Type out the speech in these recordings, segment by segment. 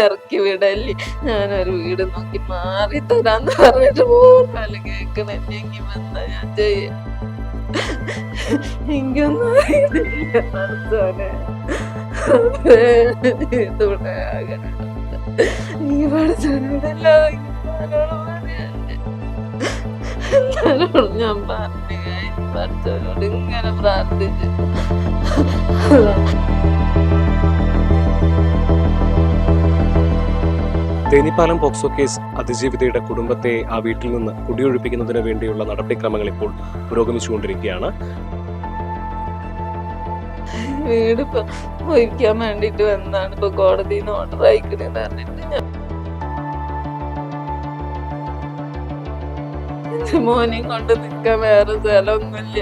ഇറക്കി വിടല്ലേ, ഞാനൊരു വീട് നോക്കി മാറി തരാന്ന് പറഞ്ഞിട്ട് പോലും കേക്കണെങ്കി വന്നാ ഞാൻ ചെയ്യ. എനിക്കൊന്നും അറിയത്തില്ല പഠിച്ചോനെ. ഇതൂടെ ആകണം. നീ പഠിച്ചോനോടല്ലാതെ ആരോട് പറയാനില്ല. എല്ലാരോടും ഞാൻ പറഞ്ഞു പഠിച്ചോനോട് ഇങ്ങനെ പ്രാർത്ഥിച്ചു. തേനിപ്പാലം പോക്സോ കേസ് അതിജീവിതയുടെ കുടുംബത്തെ ആ വീട്ടിൽ നിന്ന് കുടിയൊഴിപ്പിക്കുന്നതിന് വേണ്ടിയുള്ള നടപടിക്രമങ്ങൾ ഇപ്പോൾ പുരോഗമിച്ചുകൊണ്ടിരിക്കുകയാണ്. വീട് ഇപ്പൊ ഒഴിക്കാൻ വേണ്ടിട്ട് വന്നാണ്. ഇപ്പൊ കോടതിയിൽ നിന്ന് ഓർഡർ അയക്കണെന്ന് പറഞ്ഞിട്ട് എന്റെ മോനെയും കൊണ്ട് നിക്കാൻ വേറെ സ്ഥലമൊന്നുമില്ല.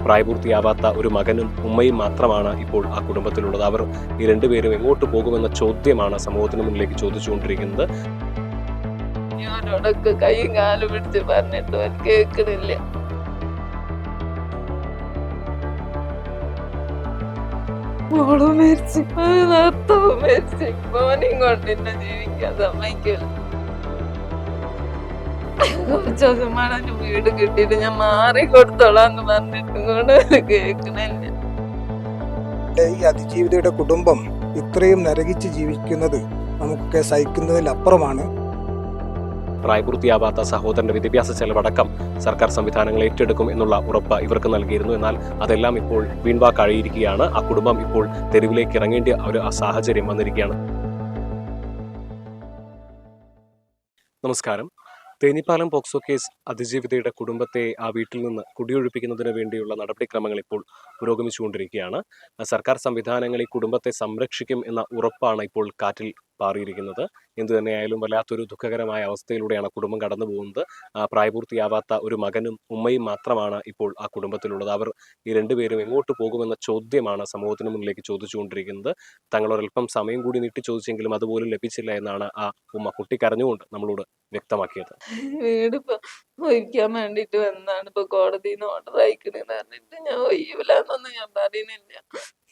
പ്രായപൂർത്തിയാവാത്ത ഒരു മകനും ഉമ്മയും മാത്രമാണ് ഇപ്പോൾ ആ കുടുംബത്തിലുള്ളത്. അവർ ഈ രണ്ടുപേരും എങ്ങോട്ട് പോകുമെന്ന ചോദ്യമാണ് സമൂഹത്തിന് മുന്നിലേക്ക് ചോദിച്ചുകൊണ്ടിരിക്കുന്നത്. ഞാനോടൊക്കെ കൈയും കാലും പിടിച്ച് പറഞ്ഞിട്ട് അവൻ കേൾക്കണില്ല. മോളും മരിച്ചു, ഭർത്താവും മരിച്ചു, മോനെയും കൊണ്ട് എന്നെ ജീവിക്കാൻ സമ്മതിക്കില്ല. കുറച്ച് ദിവസമാണ് വീട് കിട്ടിയിട്ട് ഞാൻ മാറി കൊടുത്തോളാന്ന് പറഞ്ഞിട്ട് കൊണ്ട് കേൾക്കണില്ല. ഈ അതിജീവിതയുടെ കുടുംബം ഇത്രയും നരകിച്ച് ജീവിക്കുന്നത് നമുക്ക് സഹിക്കുന്നതിൽ അപ്പുറമാണ്. പ്രായപൂർത്തിയാവാത്ത സഹോദരന്റെ വിദ്യാഭ്യാസ ചെലവടക്കം സർക്കാർ സംവിധാനങ്ങൾ ഏറ്റെടുക്കും എന്നുള്ള ഉറപ്പ് ഇവർക്ക് നൽകിയിരുന്നു. എന്നാൽ അതെല്ലാം ഇപ്പോൾ വീൺവാക്കായിരിക്കുകയാണ്. ആ കുടുംബം ഇപ്പോൾ തെരുവിലേക്ക് ഇറങ്ങേണ്ട ഒരു സാഹചര്യം വന്നിരിക്കുകയാണ്. നമസ്കാരം. തേനിപ്പാലം പോക്സോ കേസ് അതിജീവിതയുടെ കുടുംബത്തെ ആ വീട്ടിൽ നിന്ന് കുടിയൊഴിപ്പിക്കുന്നതിന് വേണ്ടിയുള്ള നടപടിക്രമങ്ങൾ ഇപ്പോൾ പുരോഗമിച്ചുകൊണ്ടിരിക്കുകയാണ്. സർക്കാർ സംവിധാനങ്ങൾ ഈ കുടുംബത്തെ സംരക്ഷിക്കും എന്ന ഉറപ്പാണ് ഇപ്പോൾ കാറ്റിൽ പാറിയിരിക്കുന്നത്. എന്തു തന്നെയായാലും വല്ലാത്തൊരു ദുഃഖകരമായ അവസ്ഥയിലൂടെയാണ് കുടുംബം കടന്നു പോകുന്നത്. പ്രായപൂർത്തിയാവാത്ത ഒരു മകനും ഉമ്മയും മാത്രമാണ് ഇപ്പോൾ ആ കുടുംബത്തിലുള്ളത്. അവർ ഈ രണ്ടുപേരും എങ്ങോട്ട് പോകുമെന്ന ചോദ്യമാണ് സമൂഹത്തിന് മുന്നിലേക്ക് ചോദിച്ചുകൊണ്ടിരിക്കുന്നത്. തങ്ങളൊരൽപ്പം സമയം കൂടി നീട്ടി ചോദിച്ചെങ്കിലും അതുപോലും ലഭിച്ചില്ല എന്നാണ് ആ ഉമ്മ കുട്ടിക്കരഞ്ഞുകൊണ്ട് നമ്മളോട് വ്യക്തമാക്കിയത്. വീട് ഇപ്പൊ ഒഴിക്കാൻ വേണ്ടിട്ട് വന്നാണ്. ഇപ്പൊ കോടതിയിൽ നിന്ന് ഓർഡർ അയക്കണെന്ന് പറഞ്ഞിട്ട് ഞാൻ ഒഴിയൂലെന്നൊന്നും ഞാൻ പറയുന്നില്ല.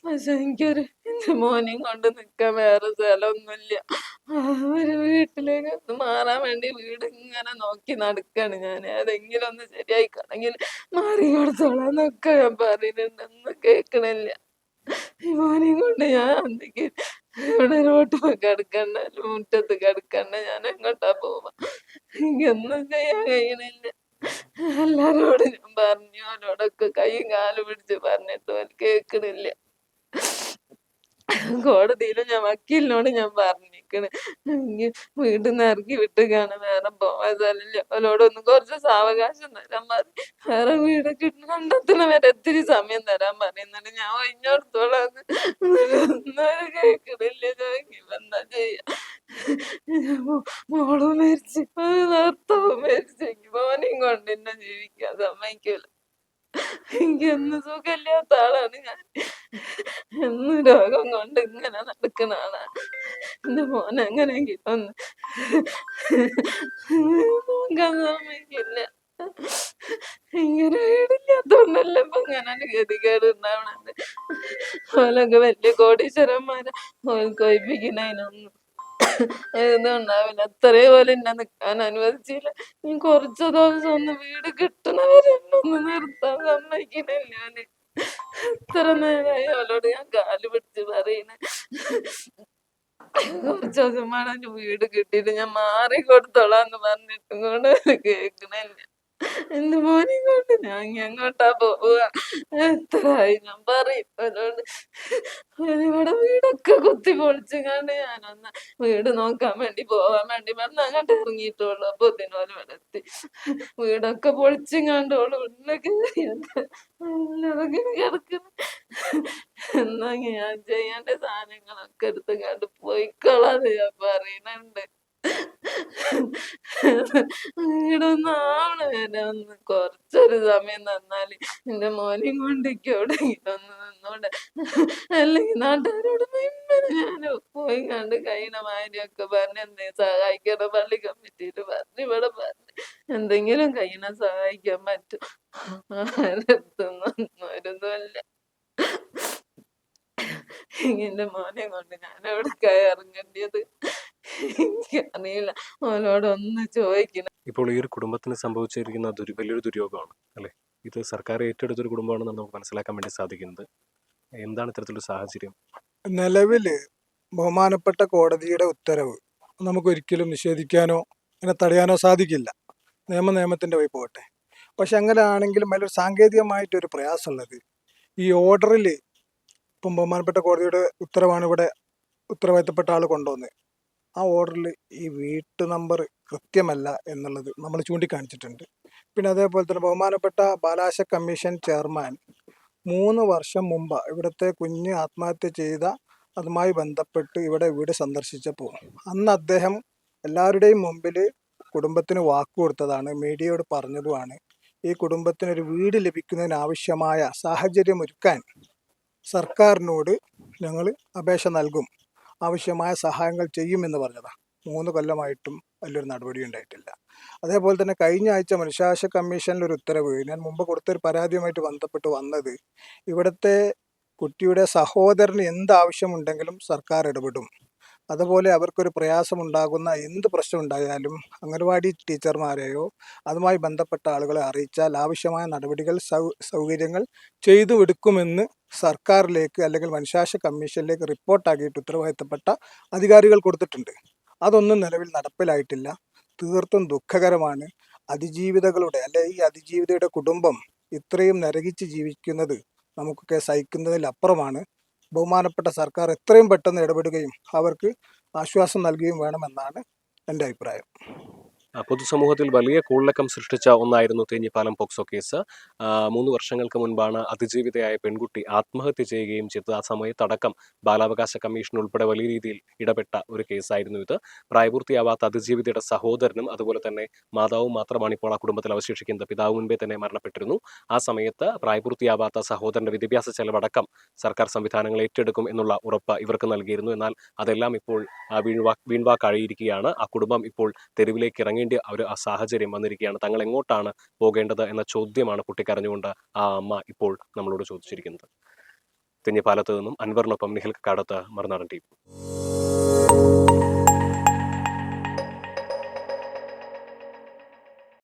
പക്ഷെ എനിക്കൊരു എന്റെ മോനെയും കൊണ്ട് നിക്കാൻ വേറെ സ്ഥലമൊന്നുമില്ല. ഒരു വീട്ടിലേക്ക് മാറാൻ വേണ്ടി വീട് ഇങ്ങനെ നോക്കി നടക്കാണ് ഞാൻ. ഏതെങ്കിലും ഒന്ന് ശരിയായിക്കാണെങ്കിൽ മാറി കൊടുത്തോളാന്നൊക്കെ ഞാൻ പറയുന്നുണ്ട്. ഒന്നും കേൾക്കണില്ല. ഈ മോനെയും കൊണ്ട് ഞാൻ എന്തെങ്കിലും ഇവിടെ റോട്ടിൽ കിടക്കണ്ട, മുറ്റത്ത് കിടക്കണ്ട, ഞാൻ എങ്ങോട്ടാ പോവാ? എനിക്കൊന്നും ചെയ്യാൻ കഴിയണില്ല. എല്ലാരോടും ഞാൻ പറഞ്ഞു, അവരോടൊക്കെ കൈയും കാലും പിടിച്ച് പറഞ്ഞിട്ട് അവൻ കേൾക്കണില്ല. കോടതിയിലും ഞാൻ വക്കീലിനോട് ഞാൻ പറഞ്ഞിരിക്കണ്, വീട്ടിൽ നിന്ന് ഇറക്കി വിട്ടുകയാണ്, വേറെ പോവാൻ സ്ഥലമില്ല, അവരോടൊന്നും കുറച്ച് സാവകാശം തരാൻ പറഞ്ഞു. വേറെ വീട് കണ്ടെത്തുന്ന വരെ ഒത്തിരി സമയം തരാൻ പറയുന്നുണ്ട്. ഞാൻ ഒഴിഞ്ഞോടത്തോളാന്ന് ഒന്നും കേൾക്കണില്ല. എന്താ ചെയ്യാ? മോളും മരിച്ചു, ഭർത്താവും മരിച്ചു, മോനെയും കൊണ്ട് എന്നെ ജീവിക്കാൻ സമ്മതിക്കൂല. എനിക്ക് എന്ന് സുഖമില്ലാത്ത ആളാണ് ഞാൻ. എന്നും രോഗം കൊണ്ട് ഇങ്ങനെ നടക്കുന്ന ആളാണ്. എന്റെ മോൻ എങ്ങനെയെങ്കിലും ഒന്ന് നോക്കാൻ സമ്മതിക്കില്ല. ഇങ്ങനെ വീടില്ലാത്തോണ്ടല്ല ഇപ്പൊ ഇങ്ങനെ ഗതികേട് ഉണ്ടാവണത്. ഓലൊക്കെ വലിയ കോടീശ്വരന്മാരെ ഓൽക്ക് ഒഴിപ്പിക്കുന്നതിനൊന്നും ഇതുണ്ടാവില്ല. അത്രേ പോലെ എന്നെ നിക്കാൻ അനുവദിച്ചില്ല. ഇനി കുറച്ച് ദിവസം ഒന്ന് വീട് കിട്ടണവരെ ഒന്ന് നിർത്താൻ സമ്മതിക്കണില്ല. ഞാന് എത്ര നേരമായി അവളോട് ഞാൻ കാല് പിടിച്ച് പറയുന്നേ. കുറച്ച് ദിവസം വേണം വീട് കിട്ടിയിട്ട് ഞാൻ മാറി കൊടുത്തോളാന്ന് പറഞ്ഞിട്ടും കൊണ്ട് കേൾക്കണില്ല. എന്റെ മോനെയും കൊണ്ട് ഞാൻ എങ്ങോട്ടാ പോവുക? എത്രയായി ഞാൻ പറയും അവരോട്. ഇവിടെ വീടൊക്കെ കുത്തി പൊളിച്ചങ്ങാണ്ട് ഞാനൊന്ന് വീട് നോക്കാൻ വേണ്ടി പോവാൻ വേണ്ടി പറഞ്ഞ് അങ്ങോട്ട് ഇറങ്ങിയിട്ടുള്ളു. അപ്പൊ ഇതിനോട് ഇവിടെ എത്തി. വീടൊക്കെ പൊളിച്ചങ്ങാണ്ടോളൂ ഉള്ളൊക്കെ കിടക്കുന്നു. എന്നാ ഞാൻ ചെയ്യേണ്ട സാധനങ്ങളൊക്കെ എടുത്ത് കണ്ട് പോയിക്കളാന്ന് ഞാൻ പറയുന്നുണ്ട്. വീടൊന്നും ആവണ വരെ ഒന്ന് കൊറച്ചൊരു സമയം തന്നാല് എന്റെ മോനെയും കൊണ്ടേക്ക് എവിടെയെങ്കിലും ഒന്ന് നിന്നോടെ. അല്ലെങ്കിൽ നാട്ടുകാരോട് ഞാൻ പോയി കണ്ട് കഴിയണ മാതിരിയൊക്കെ പറഞ്ഞ് എന്തെങ്കിലും സഹായിക്കണം. പള്ളി കമ്മിറ്റിയില് പറഞ്ഞു, ഇവിടെ പറഞ്ഞു എന്തെങ്കിലും കഴിയണ സഹായിക്കാൻ പറ്റും. ആരടുത്തൊന്നും ഒരിതുമല്ല. എന്റെ മോനെ കൊണ്ട് ഞാൻ എവിടേക്കായി ഇറങ്ങേണ്ടത് എനിക്കറിയില്ല. ഓനോട് ഒന്ന് ചോദിക്കണം. ഇപ്പോൾ ഈ ഒരു കുടുംബത്തിന് സംഭവിച്ചിരിക്കുന്ന വലിയൊരു ദുര്യോഗമാണ് അല്ലേ? ഇത് സർക്കാർ ഏറ്റെടുത്തൊരു കുടുംബമാണെന്ന് നമുക്ക് മനസ്സിലാക്കാൻ വേണ്ടി സാധിക്കുന്നത്. എന്താണ് ഇത്തരത്തിലൊരു സാഹചര്യം? നിലവില് ബഹുമാനപ്പെട്ട കോടതിയുടെ ഉത്തരവ് നമുക്ക് ഒരിക്കലും നിഷേധിക്കാനോ അതിനെ തടയാനോ സാധിക്കില്ല. നിയമത്തിന്റെ വഴി പോകട്ടെ. പക്ഷെ അങ്ങനെ ആണെങ്കിലും അതിലൊരു സാങ്കേതികമായിട്ടൊരു പ്രയാസമുള്ളത്, ഈ ഓർഡറിൽ ഇപ്പം ബഹുമാനപ്പെട്ട കോടതിയുടെ ഉത്തരവാണ് ഇവിടെ ഉത്തരവാദിത്തപ്പെട്ട ആൾ കൊണ്ടുവന്നത്. ആ ഓർഡറിൽ ഈ വീട്ടു നമ്പർ കൃത്യമല്ല എന്നുള്ളത് നമ്മൾ ചൂണ്ടിക്കാണിച്ചിട്ടുണ്ട്. പിന്നെ അതേപോലെ തന്നെ ബഹുമാനപ്പെട്ട ബാലാശ കമ്മീഷൻ ചെയർമാൻ 3 വർഷം മുമ്പ് ഇവിടുത്തെ കുഞ്ഞ് ആത്മഹത്യ ചെയ്ത അതുമായി ബന്ധപ്പെട്ട് ഇവിടെ വീട് സന്ദർശിച്ചപ്പോൾ അന്ന് അദ്ദേഹം എല്ലാവരുടെയും മുമ്പിൽ കുടുംബത്തിന് വാക്ക് കൊടുത്തതാണ്, മീഡിയയോട് പറഞ്ഞതുമാണ്, ഈ കുടുംബത്തിനൊരു വീട് ലഭിക്കുന്നതിനാവശ്യമായ സാഹചര്യം ഒരുക്കാൻ സർക്കാരിനോട് ഞങ്ങൾ അപേക്ഷ നൽകും, ആവശ്യമായ സഹായങ്ങൾ ചെയ്യുമെന്ന് പറഞ്ഞതാണ്. 3 കൊല്ലമായിട്ടും വലിയൊരു നടപടി ഉണ്ടായിട്ടില്ല. അതേപോലെ തന്നെ കഴിഞ്ഞ ആഴ്ച മനുഷ്യാവകാശ കമ്മീഷനിൽ ഒരു ഉത്തരവ്, ഞാൻ മുമ്പ് കൊടുത്തൊരു പരാതിയുമായിട്ട് ബന്ധപ്പെട്ട് വന്നത്, ഇവിടുത്തെ കുട്ടിയുടെ സഹോദരന് എന്താവശ്യമുണ്ടെങ്കിലും സർക്കാർ ഇടപെടും. അതുപോലെ അവർക്കൊരു പ്രയാസമുണ്ടാകുന്ന എന്ത് പ്രശ്നം ഉണ്ടായാലും അംഗൻവാടി ടീച്ചർമാരെയോ അതുമായി ബന്ധപ്പെട്ട ആളുകളെ അറിയിച്ചാൽ ആവശ്യമായ നടപടികൾ സൗകര്യങ്ങൾ ചെയ്തു എടുക്കുമെന്ന് സർക്കാരിലേക്ക് അല്ലെങ്കിൽ മനുഷ്യാവകാശ കമ്മീഷനിലേക്ക് റിപ്പോർട്ടാക്കിയിട്ട് ഉത്തരവാദിത്തപ്പെട്ട അധികാരികൾ കൊടുത്തിട്ടുണ്ട്. അതൊന്നും നിലവിൽ നടപ്പിലായിട്ടില്ല. തീർത്തും ദുഃഖകരമാണ്. ഈ അതിജീവിതയുടെ കുടുംബം ഇത്രയും നരകിച്ച് ജീവിക്കുന്നത് നമുക്കൊക്കെ സഹിക്കുന്നതിലപ്പുറമാണ്. ബഹുമാനപ്പെട്ട സർക്കാർ എത്രയും പെട്ടെന്ന് ഇടപെടുകയും അവർക്ക് ആശ്വാസം നൽകുകയും വേണമെന്നാണ് എൻ്റെ അഭിപ്രായം. പൊതുസമൂഹത്തിൽ വലിയ കോളിളക്കം സൃഷ്ടിച്ച ഒന്നായിരുന്നു തേഞ്ഞിപ്പാലം പോക്സോ കേസ്. 3 വർഷങ്ങൾക്ക് മുൻപാണ് അതിജീവിതയായ പെൺകുട്ടി ആത്മഹത്യ ചെയ്യുകയും ചെയ്തത്. ആ സമയത്തടക്കം ബാലാവകാശ കമ്മീഷൻ ഉൾപ്പെടെ വലിയ രീതിയിൽ ഇടപെട്ട ഒരു കേസായിരുന്നു ഇത്. പ്രായപൂർത്തിയാവാത്ത അതിജീവിതയുടെ സഹോദരനും അതുപോലെ തന്നെ മാതാവും മാത്രമാണ് ഇപ്പോൾ ആ കുടുംബത്തിൽ അവശേഷിക്കുന്നത്. പിതാവ് മുൻപേ തന്നെ മരണപ്പെട്ടിരുന്നു. ആ സമയത്ത് പ്രായപൂർത്തിയാവാത്ത സഹോദരന്റെ വിദ്യാഭ്യാസ ചെലവടക്കം സർക്കാർ സംവിധാനങ്ങൾ ഏറ്റെടുക്കും എന്നുള്ള ഉറപ്പ് ഇവർക്ക് നൽകിയിരുന്നു. എന്നാൽ അതെല്ലാം ഇപ്പോൾ വീൺവാക്കായിരിക്കുകയാണ്. ആ കുടുംബം ഇപ്പോൾ തെരുവിലേക്ക് ഇറങ്ങേണ്ട ഒരു സാഹചര്യം വന്നിരിക്കുകയാണ്. തങ്ങൾ എങ്ങോട്ടാണ് പോകേണ്ടത് എന്ന ചോദ്യമാണ് പൊട്ടിക്കരഞ്ഞുകൊണ്ട് ആ അമ്മ ഇപ്പോൾ നമ്മളോട് ചോദിച്ചിരിക്കുന്നത്. തെഞ്ഞിപ്പാലത്ത് നിന്നും അൻവറിനൊപ്പം നിഖിൽ കക്കാടത്ത്, മറുനാടൻ TV.